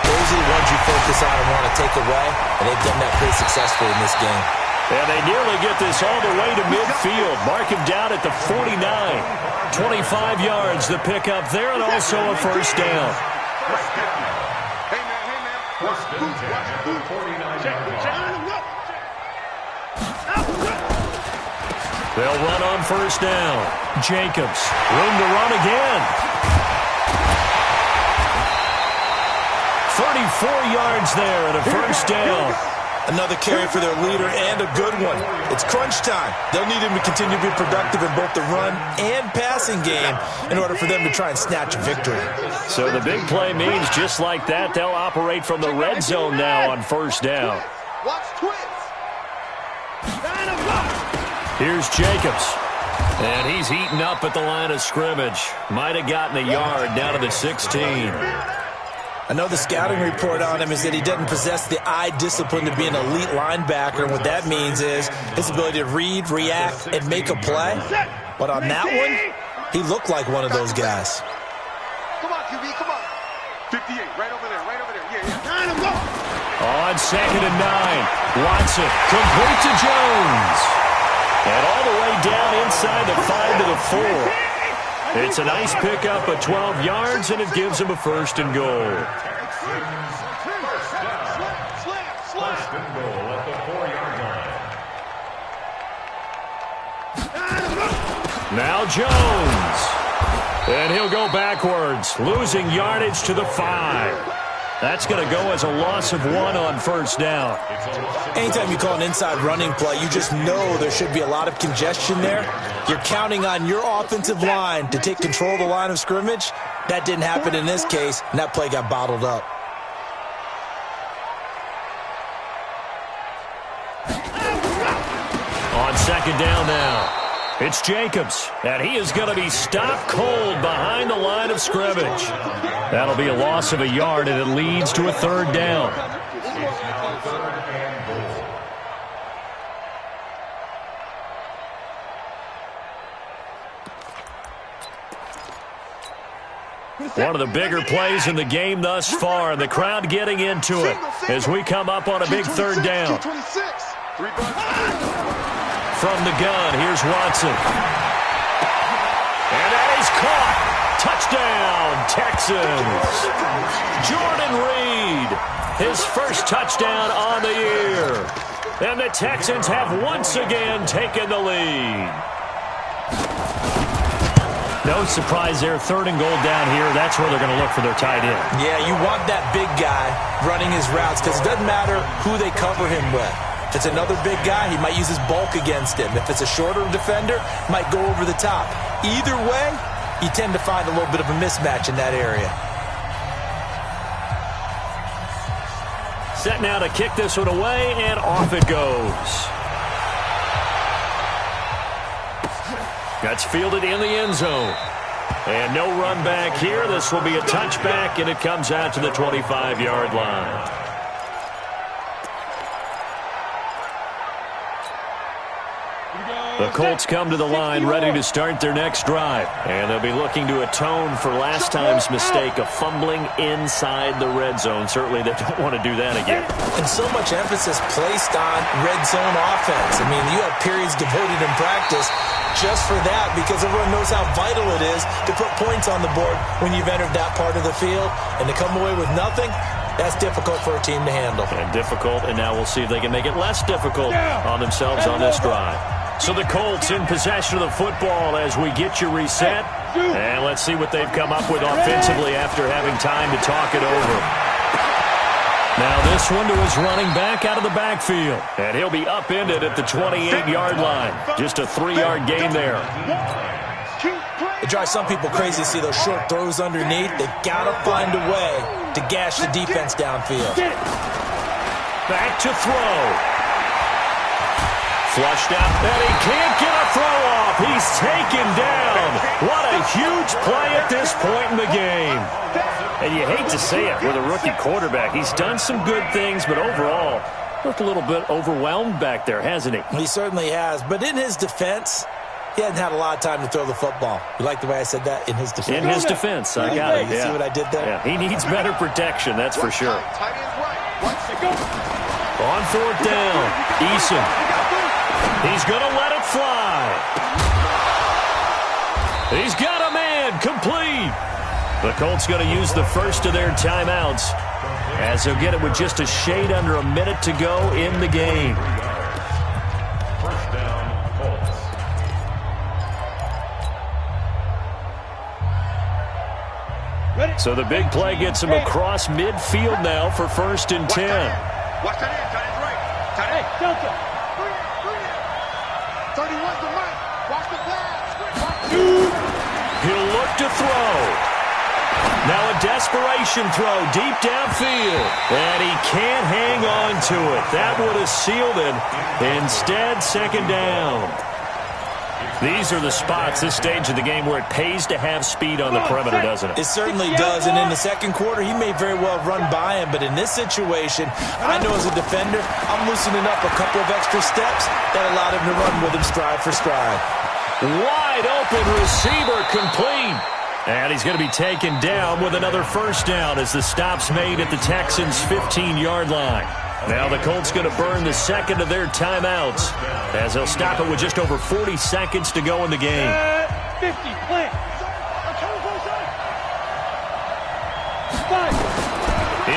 Those are the ones you focus on and want to take away. And they've done that pretty successfully in this game. And they nearly get this all the way to midfield. Mark him down at the 49. 25 yards the pickup there, and also a first down. Hey, man. They'll run on first down. Jacobs, room to run again. 34 yards there and a first down. Another carry for their leader and a good one. It's crunch time. They'll need him to continue to be productive in both the run and passing game in order for them to try and snatch a victory. So the big play means just like that, they'll operate from the red zone now on first down. Watch twins. Here's Jacobs. And he's heating up at the line of scrimmage. Might have gotten a yard down to the 16. I know the scouting report on him is that he doesn't possess the eye discipline to be an elite linebacker. And what that means is his ability to read, react, and make a play. But on that one, he looked like one of those guys. Come on, QB, come on. 58, right over there. Yeah. On 2nd and 9, Watson complete to Jones. And all the way down inside the 5 to the 4. It's a nice pickup of 12 yards, and it gives him a first and goal. First and goal at the 4-yard line. Now Jones. And he'll go backwards, losing yardage to the 5. That's going to go as a loss of 1 on first down. Anytime you call an inside running play, you just know there should be a lot of congestion there. You're counting on your offensive line to take control of the line of scrimmage. That didn't happen in this case, and that play got bottled up. On 2nd down now. It's Jacobs, and he is going to be stopped cold behind the line of scrimmage. That'll be a loss of a yard, and it leads to a 3rd down. One of the bigger plays in the game thus far, and the crowd getting into it as we come up on a big 3rd down. From the gun, here's Watson. And that is caught. Touchdown, Texans. Jordan Reed, his first touchdown on the year. And the Texans have once again taken the lead. No surprise there, 3rd and goal down here. That's where they're going to look for their tight end. Yeah, you want that big guy running his routes because it doesn't matter who they cover him with. If it's another big guy, he might use his bulk against him. If it's a shorter defender, might go over the top. Either way, you tend to find a little bit of a mismatch in that area. Set now to kick this one away, and off it goes. That's fielded in the end zone. And no run back here. This will be a touchback, and it comes out to the 25-yard line. The Colts come to the line ready to start their next drive. And they'll be looking to atone for last time's mistake of fumbling inside the red zone. Certainly they don't want to do that again. And so much emphasis placed on red zone offense. I mean, you have periods devoted in practice just for that because everyone knows how vital it is to put points on the board when you've entered that part of the field. And to come away with nothing, That's difficult for a team to handle. And difficult, and now we'll see if they can make it less difficult on themselves on this drive. So the Colts in possession of the football as we get you reset. And let's see what they've come up with offensively after having time to talk it over. Now this one to his running back out of the backfield. And he'll be upended at the 28-yard line. Just a 3-yard gain there. It drives some people crazy to see those short throws underneath. They've got to find a way to gash the defense downfield. Back to throw. Flushed out, and he can't get a throw off. He's taken down. What a huge play at this point in the game. And you hate to say it with a rookie quarterback. He's done some good things, but overall, looked a little bit overwhelmed back there, hasn't he? He certainly has. But in his defense, he hasn't had a lot of time to throw the football. You like the way I said that? In his defense? In his defense. I got it, You see what I did there? Yeah, he needs better protection, that's for sure. On fourth down, Eason. He's going to let it fly. He's got a man complete. The Colts going to use the first of their timeouts as they'll get it with just a shade under a minute to go in the game. First down, Colts. So the big play gets him across midfield now for 1st and 10. Watch that in. Tight end right. Tight end. Delta. 31's the right. Watch the pass. He'll look to throw. Now a desperation throw deep downfield. And he can't hang on to it. That would have sealed it. Instead, 2nd down. These are the spots, this stage of the game, where it pays to have speed on the perimeter, doesn't it? It certainly does, and in the second quarter, he may very well run by him, but in this situation, I know as a defender, I'm loosening up a couple of extra steps that allowed him to run with him stride for stride. Wide open receiver complete. And he's going to be taken down with another 1st down as the stop's made at the Texans' 15-yard line. Now the Colts going to burn the 2nd of their timeouts as they'll stop it with just over 40 seconds to go in the game. 50, plant.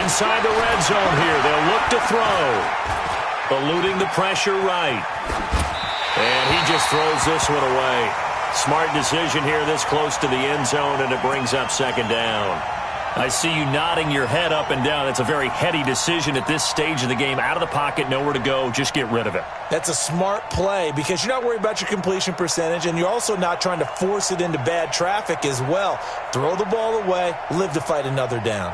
Inside the red zone here, they'll look to throw. Eluding the pressure right. And he just throws this one away. Smart decision here this close to the end zone, and it brings up 2nd down. I see you nodding your head up and down. It's a very heady decision at this stage of the game. Out of the pocket, nowhere to go. Just get rid of it. That's a smart play because you're not worried about your completion percentage, and you're also not trying to force it into bad traffic as well. Throw the ball away, live to fight another down.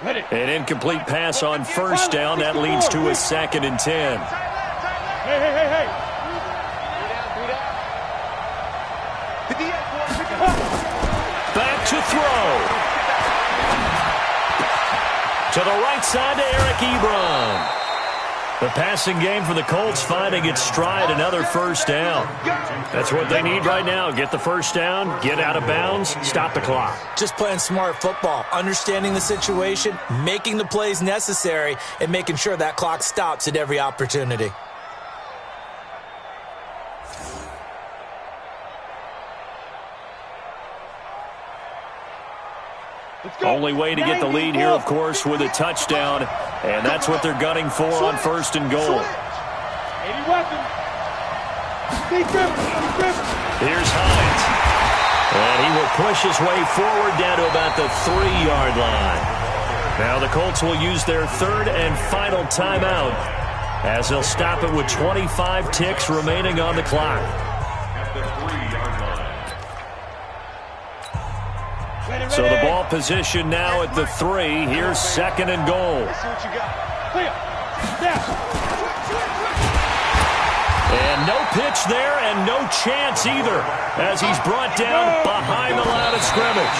An incomplete pass on 1st down. That leads to a 2nd and 10. Hey. Back to throw. To the right side to Eric Ebron. The passing game for the Colts finding its stride, another 1st down. That's what they need right now. Get the 1st down, get out of bounds, stop the clock. Just playing smart football, understanding the situation, making the plays necessary, and making sure that clock stops at every opportunity. Only way to get the lead here, of course, with a touchdown, and that's what they're gunning for on 1st and goal. Here's Hines, and he will push his way forward down to about the 3-yard line. Now the Colts will use their 3rd and final timeout as they'll stop it with 25 ticks remaining on the clock. At the 3-yard line. So the ball position now at the 3. Here's 2nd and goal. And no pitch there and no chance either as he's brought down behind the line of scrimmage.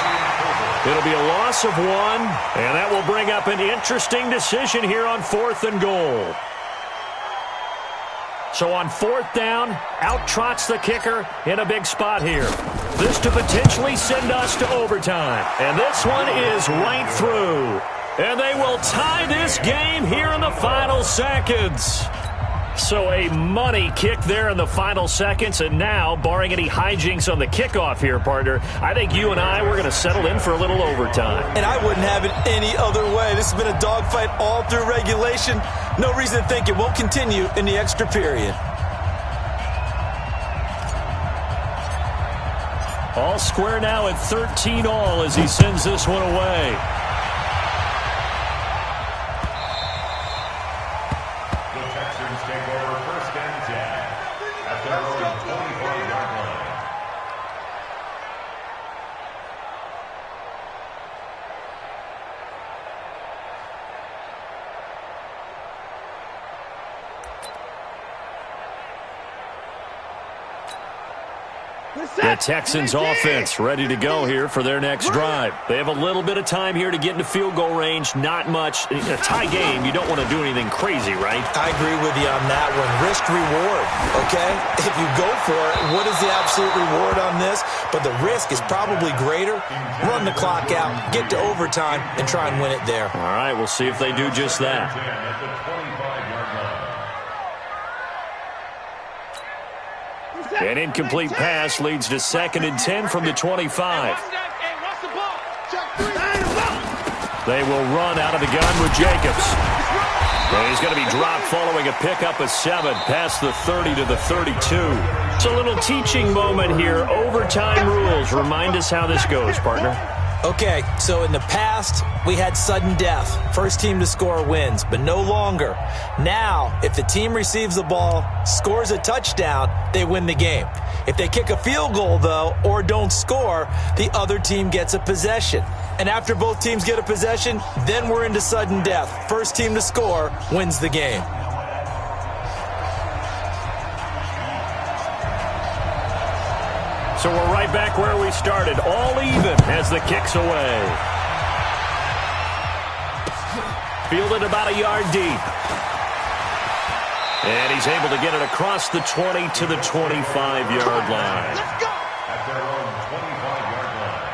It'll be a loss of 1, and that will bring up an interesting decision here on 4th and goal. So on 4th down, out trots the kicker in a big spot here. This to potentially send us to overtime. And this one is right through. And they will tie this game here in the final seconds. So a money kick there in the final seconds, and now, barring any hijinks on the kickoff here, partner, I think you and I, we're going to settle in for a little overtime. And I wouldn't have it any other way. This has been a dogfight all through regulation. No reason to think it won't continue in the extra period. All square now at 13-all as he sends this one away. The Texans offense ready to go here for their next drive. They have a little bit of time here to get into field goal range. Not much. In a tie game, you don't want to do anything crazy, right? I agree with you on that one. Risk reward, okay? If you go for it, what is the absolute reward on this? But the risk is probably greater. Run the clock out, get to overtime, and try and win it there. All right, we'll see if they do just that. An incomplete pass leads to 2nd and 10 from the 25. They will run out of the gun with Jacobs. And he's going to be dropped following a pickup of 7 past the 30 to the 32. It's a little teaching moment here. Overtime rules. Remind us how this goes, partner. Okay, so in the past, we had sudden death. First team to score wins, but no longer. Now, if the team receives the ball, scores a touchdown, they win the game. If they kick a field goal, though, or don't score, the other team gets a possession. And after both teams get a possession, then we're into sudden death. First team to score wins the game. So we're right back where we started, all even as the kick's away. Fielded about a yard deep. And he's able to get it across the 20 to the 25-yard line. Let's go! At their own 25-yard line.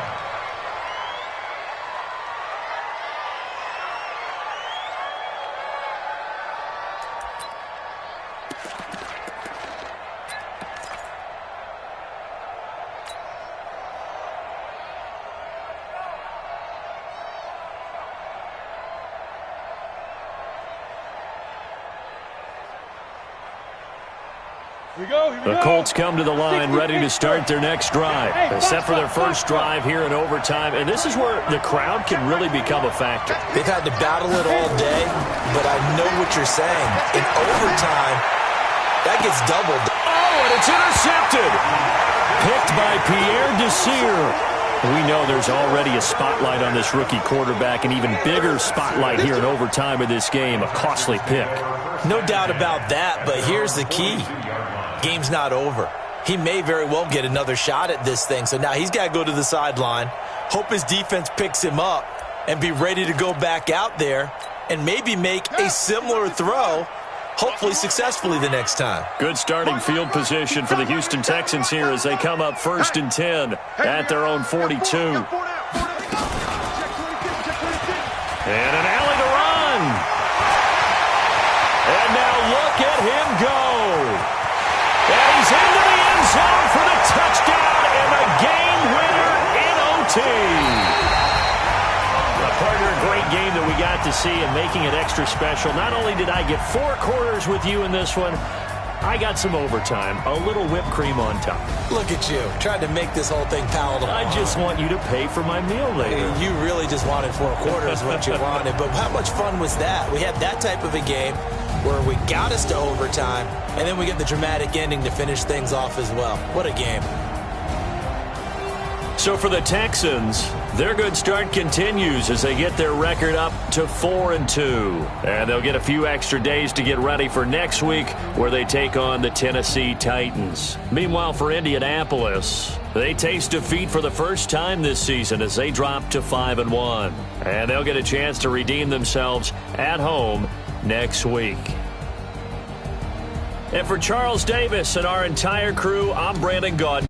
The Colts come to the line ready to start their next drive. Set for their first drive here in overtime. And this is where the crowd can really become a factor. They've had to battle it all day, but I know what you're saying. In overtime, that gets doubled. Oh, and it's intercepted. Picked by Pierre Desir. We know there's already a spotlight on this rookie quarterback, an even bigger spotlight here in overtime of this game. A costly pick. No doubt about that, but here's the key. Game's not over. He may very well get another shot at this thing, so now he's got to go to the sideline, hope his defense picks him up, and be ready to go back out there and maybe make a similar throw, hopefully successfully the next time. Good starting field position for the Houston Texans here as they come up 1st and 10 at their own 42. And an alley to run. And now look at him go. And he's into the end zone for the touchdown and the game winner in OT. Partner, a great game that we got to see and making it extra special. Not only did I get 4 quarters with you in this one, I got some overtime, a little whipped cream on top. Look at you, tried to make this whole thing palatable. I just want you to pay for my meal later. You really just wanted 4 quarters what you wanted, but how much fun was that? We had that type of a game where we got us to overtime, and then we get the dramatic ending to finish things off as well. What a game. So for the Texans, their good start continues as they get their record up to 4-2. And they'll get a few extra days to get ready for next week where they take on the Tennessee Titans. Meanwhile, for Indianapolis, they taste defeat for the first time this season as they drop to 5-1. And they'll get a chance to redeem themselves at home next week. And for Charles Davis and our entire crew, I'm Brandon Gaudin.